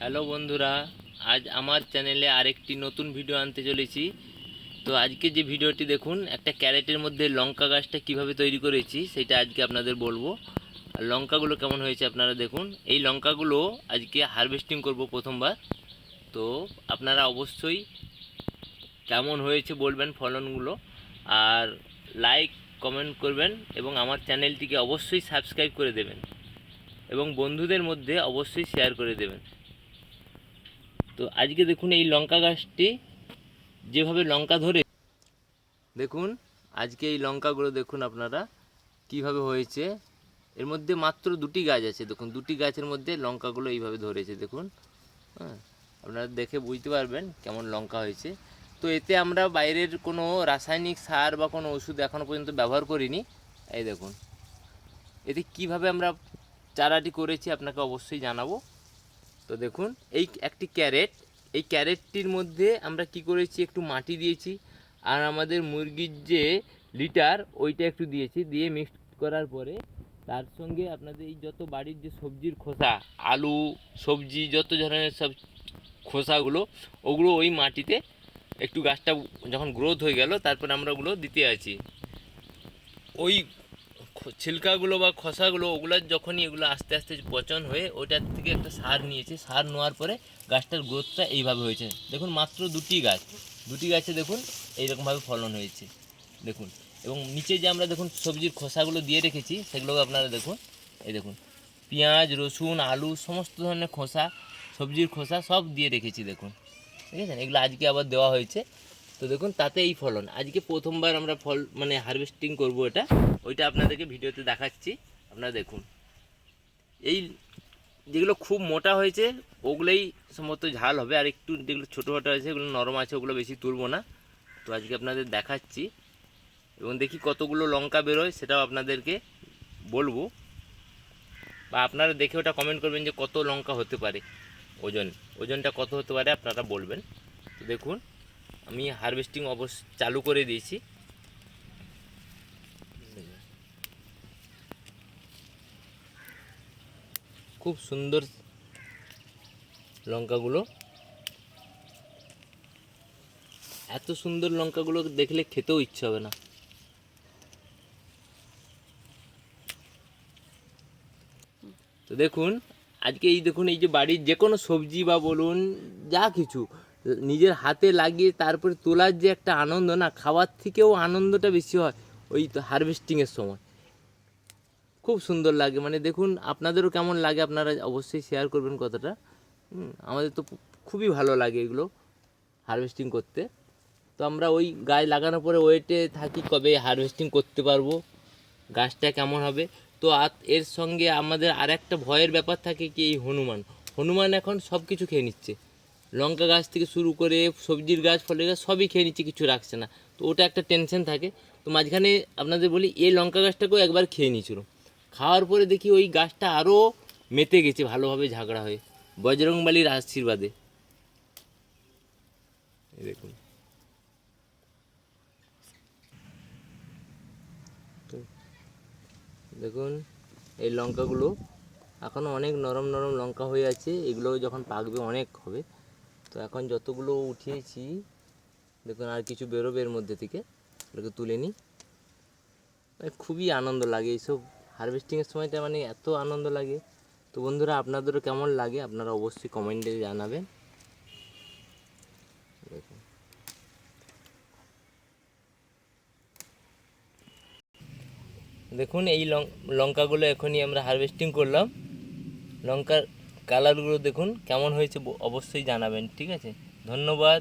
Hello বন্ধুরা, আজ আমার চ্যানেলে আরেকটি নতুন ভিডিও আনতে চলেছি। তো আজকে যে ভিডিওটি দেখুন, একটা ক্যারেটের মধ্যে লঙ্কা গাছটা কিভাবে তৈরি করেছি সেটা আজকে আপনাদের বলবো। আর লঙ্কাগুলো কেমন হয়েছে আপনারা দেখুন। এই লঙ্কাগুলো আজকে হারভেস্টিং করব প্রথমবার। তো আপনারা অবশ্যই কেমন হয়েছে বলবেন ফলনগুলো, আর লাইক কমেন্ট করবেন এবং আমার চ্যানেলটিকে অবশ্যই সাবস্ক্রাইব করে দেবেন এবং বন্ধুদের মধ্যে অবশ্যই শেয়ার করে দেবেন। তো আজকে দেখুন এই লঙ্কা গাছটি যেভাবে লঙ্কা ধরে দেখুন, আজকে এই লঙ্কাগুলো দেখুন আপনারা কিভাবে হয়েছে। এর মধ্যে মাত্র দুটি গাছ আছে, দেখুন দুটি গাছের মধ্যে লঙ্কাগুলো এইভাবে ধরেছে দেখুন। হ্যাঁ, আপনারা দেখে বুঝতে পারবেন কেমন লঙ্কা হয়েছে। তো এতে আমরা বাইরের কোনো রাসায়নিক সার বা কোনো ওষুধ এখনও পর্যন্ত ব্যবহার করিনি। এই দেখুন এতে কিভাবে আমরা চারাটি করেছি আপনাকে অবশ্যই জানাবো। তো দেখুন এই একটি ক্যারেট, এই ক্যারেটটির মধ্যে আমরা কি করেছি, একটু মাটি দিয়েছি আর আমাদের মুরগির যে লিটার ওইটা একটু দিয়েছি, দিয়ে মিক্সড করার পরে তার সঙ্গে আপনাদের এই যত বাড়ির যে সবজির খোসা, আলু সবজি যত ধরনের সব খোসাগুলো, ওগুলো ওই মাটিতে একটু গাছটা যখন গ্রোথ হয়ে গেল তারপর আমরা ওগুলো দিতে আছি। ওই ছিলকাগুলো বা খোসাগুলো ওগুলো যখনই এগুলো আস্তে আস্তে পচন হয়ে ওইটার থেকে একটা সার নিয়েছে, সার নেওয়ার পরে গাছটার গ্রোথটা এইভাবে হয়েছে দেখুন। মাত্র দুটি গাছে দেখুন এইরকমভাবে ফলন হয়েছে দেখুন। এবং নিচে যে আমরা দেখুন সবজির খোসাগুলো দিয়ে রেখেছি সেগুলোকে আপনারা দেখুন, এই দেখুন পেঁয়াজ রসুন আলু সমস্ত ধরনের খোসা, সবজির খোসা সব দিয়ে রেখেছি দেখুন, ঠিক আছে। এগুলো আজকে আবার দেওয়া হয়েছে। তো দেখুন তাতে এই ফলন, আজকে প্রথমবার আমরা ফল মানে হারভেস্টিং করব, এটা ওইটা আপনাদেরকে ভিডিওতে দেখাচ্ছি। আপনারা দেখুন এই যেগুলো খুব মোটা হয়েছে ওগুলোই সম্ভবত ঝাল হবে, আর একটু যেগুলো ছোটো ছোটো আছে এগুলো নরম আছে, ওগুলো বেশি তুলবো না। তো আজকে আপনাদের দেখাচ্ছি এবং দেখি কতগুলো লঙ্কা বেরোয় সেটাও আপনাদেরকে বলবো, বা আপনারা দেখে ওটা কমেন্ট করবেন যে কত লঙ্কা হতে পারে, ওজনটা কত হতে পারে আপনারা বলবেন। তো দেখুন আমি হারভেস্টিং চালু করে দিয়েছি। খুব সুন্দর লঙ্কাগুলো, এত সুন্দর লঙ্কাগুলো দেখলে খেতেও ইচ্ছে হবে না। তো দেখুন আজকে এই দেখুন এই যে বাড়ির যে কোনো সবজি বা বলুন যা কিছু নিজের হাতে লাগিয়ে তারপরে তোলার যে একটা আনন্দ, না খাওয়ার থেকেও আনন্দটা বেশি হয় ওই তো হারভেস্টিংয়ের সময়। খুব সুন্দর লাগে, মানে দেখুন আপনাদেরও কেমন লাগে আপনারা অবশ্যই শেয়ার করবেন কথাটা। আমাদের তো খুবই ভালো লাগে এগুলো হারভেস্টিং করতে। তো আমরা ওই গাছ লাগানোর পরে ওয়েটে থাকি কবে হারভেস্টিং করতে পারবো, গাছটা কেমন হবে। তো এর সঙ্গে আমাদের আর একটা ভয়ের ব্যাপার থাকে কি, এই হনুমান এখন সব কিছু খেয়ে নিচ্ছে, লঙ্কা গাছ থেকে শুরু করে সবজির গাছ ফলের গাছ সবই খেয়ে নিচ্ছে, কিছু রাখছে না। তো ওটা একটা টেনশন থাকে। তো মাঝখানে আপনাদের বলি এই লঙ্কা গাছটাকেও একবার খেয়ে নিয়েছিল, খাওয়ার পরে দেখি ওই গাছটা আরও মেতে গেছে ভালোভাবে ঝাগড়া হয়ে, বজরংবলীর আশীর্বাদে। দেখুন দেখুন এই লঙ্কাগুলো এখনও অনেক নরম নরম লঙ্কা হয়ে আছে, এগুলো যখন পাকবে অনেক হবে। তো এখন যতগুলো উঠিয়েছি দেখুন আর কিছু বেরোবে এর মধ্যে থেকে, এগুলোকে তুলে নিই। খুবই আনন্দ লাগে এইসব হারভেস্টিংয়ের সময়টা, মানে এত আনন্দ লাগে। তো বন্ধুরা আপনাদেরও কেমন লাগে আপনারা অবশ্যই কমেন্টে জানাবেন। দেখুন দেখুন এই লঙ্কাগুলো এখনই আমরা হারভেস্টিং করলাম, লঙ্কার কালারগুলো দেখুন কেমন হয়েছে অবশ্যই জানাবেন, ঠিক আছে। ধন্যবাদ।